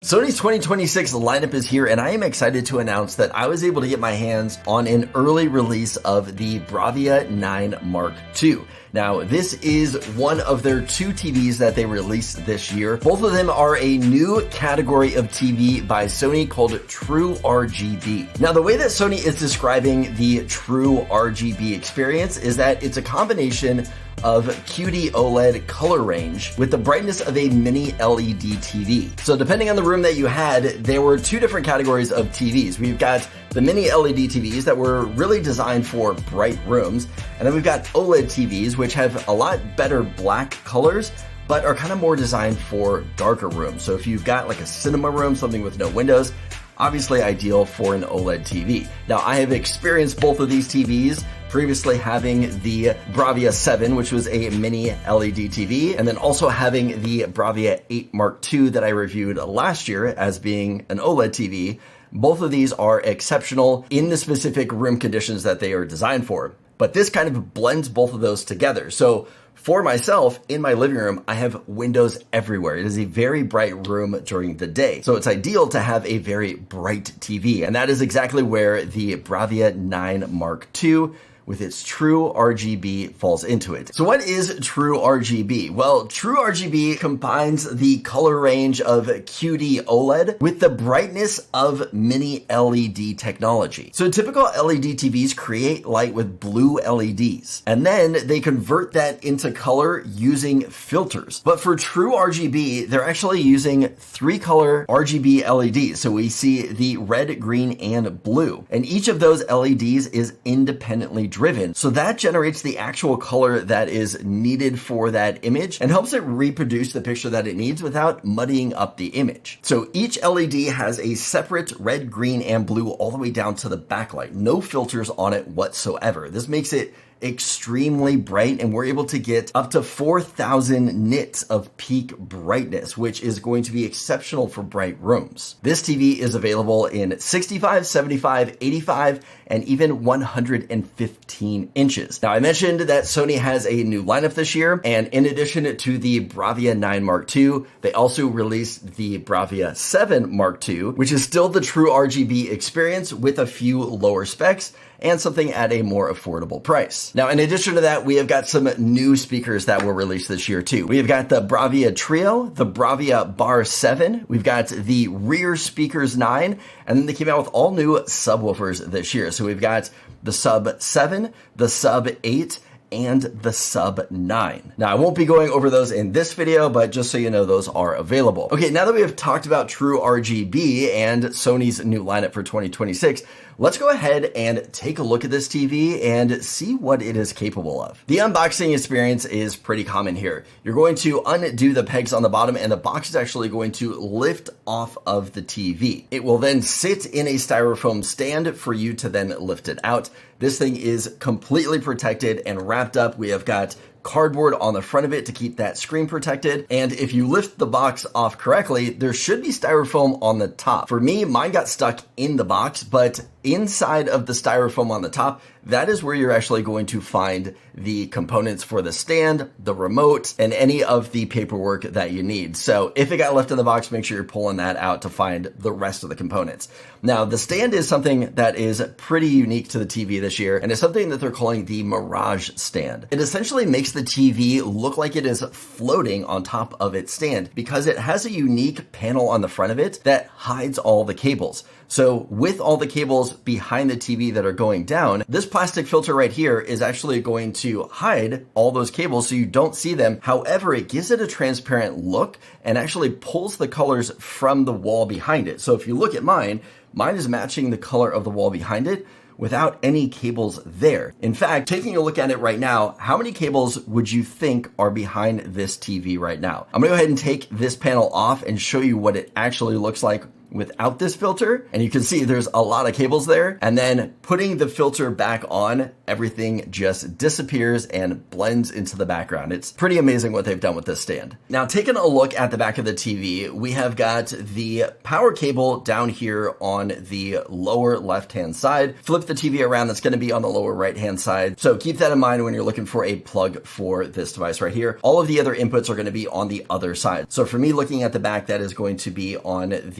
Sony's 2026 lineup is here, and I am excited to announce that I was able to get my hands on an early release of the Bravia 9 Mark II. Now, this is one of their two TVs that they released this year. Both of them are a new category of TV by Sony called True RGB. Now, the way that Sony is describing the True RGB experience is that it's a combination of QD OLED color range with the brightness of a mini LED TV. So depending on the room that you had, there were two different categories of TVs. We've got the mini LED TVs that were really designed for bright rooms, and then we've got OLED TVs, which have a lot better black colors, but are kind of more designed for darker rooms. So if you've got like a cinema room, something with no windows, obviously ideal for an OLED TV. Now, I have experienced both of these TVs, previously having the Bravia 7, which was a mini LED TV, and then also having the Bravia 8 Mark II that I reviewed last year as being an OLED TV. Both of these are exceptional in the specific room conditions that they are designed for. But this kind of blends both of those together. So for myself, in my living room, I have windows everywhere. It is a very bright room during the day. So it's ideal to have a very bright TV. And that is exactly where the Bravia 9 Mark II with its True RGB falls into it. So what is True RGB? Well, True RGB combines the color range of QD OLED with the brightness of mini LED technology. So typical LED TVs create light with blue LEDs, and then they convert that into color using filters. But for True RGB, they're actually using 3-color RGB LEDs. So we see the red, green, and blue. And each of those LEDs is independently driven. So that generates the actual color that is needed for that image and helps it reproduce the picture that it needs without muddying up the image. So each LED has a separate red, green, and blue all the way down to the backlight. No filters on it whatsoever. This makes it extremely bright, and we're able to get up to 4,000 nits of peak brightness, which is going to be exceptional for bright rooms. This TV is available in 65, 75, 85, and even 115 inches. Now, I mentioned that Sony has a new lineup this year, and in addition to the Bravia 9 Mark II, they also released the Bravia 7 Mark II, which is still the True RGB experience with a few lower specs and something at a more affordable price. Now, in addition to that, we have got some new speakers that were released this year too. We have got the Bravia Trio, the Bravia Bar 7, we've got the Rear Speakers 9, and then they came out with all new subwoofers this year. So we've got the Sub 7, the Sub 8, and the Sub 9. Now, I won't be going over those in this video, but just so you know, those are available. Okay, now that we have talked about True RGB and Sony's new lineup for 2026, let's go ahead and take a look at this TV and see what it is capable of. The unboxing experience is pretty common here. You're going to undo the pegs on the bottom, and the box is actually going to lift off of the TV. It will then sit in a styrofoam stand for you to then lift it out. This thing is completely protected and wrapped up. We have got cardboard on the front of it to keep that screen protected. And if you lift the box off correctly, there should be styrofoam on the top. For me, mine got stuck in the box, but inside of the styrofoam on the top, that is where you're actually going to find the components for the stand, the remote, and any of the paperwork that you need. So if it got left in the box, make sure you're pulling that out to find the rest of the components. Now, the stand is something that is pretty unique to the TV this year, and it's something that they're calling the Mirage stand. It essentially makes the TV look like it is floating on top of its stand because it has a unique panel on the front of it that hides all the cables. So with all the cables behind the TV that are going down, this plastic filter right here is actually going to hide all those cables so you don't see them. However, it gives it a transparent look and actually pulls the colors from the wall behind it. So if you look at mine is matching the color of the wall behind it without any cables there. In fact, taking a look at it right now, how many cables would you think are behind this TV right now? I'm gonna go ahead and take this panel off and show you what it actually looks like without this filter, and you can see there's a lot of cables there, and then putting the filter back on, everything just disappears and blends into the background. It's pretty amazing what they've done with this stand. Now, taking a look at the back of the TV, we have got the power cable down here on the lower left-hand side. Flip the TV around, that's going to be on the lower right-hand side. So keep that in mind when you're looking for a plug for this device right here. All of the other inputs are going to be on the other side. So for me, looking at the back, that is going to be on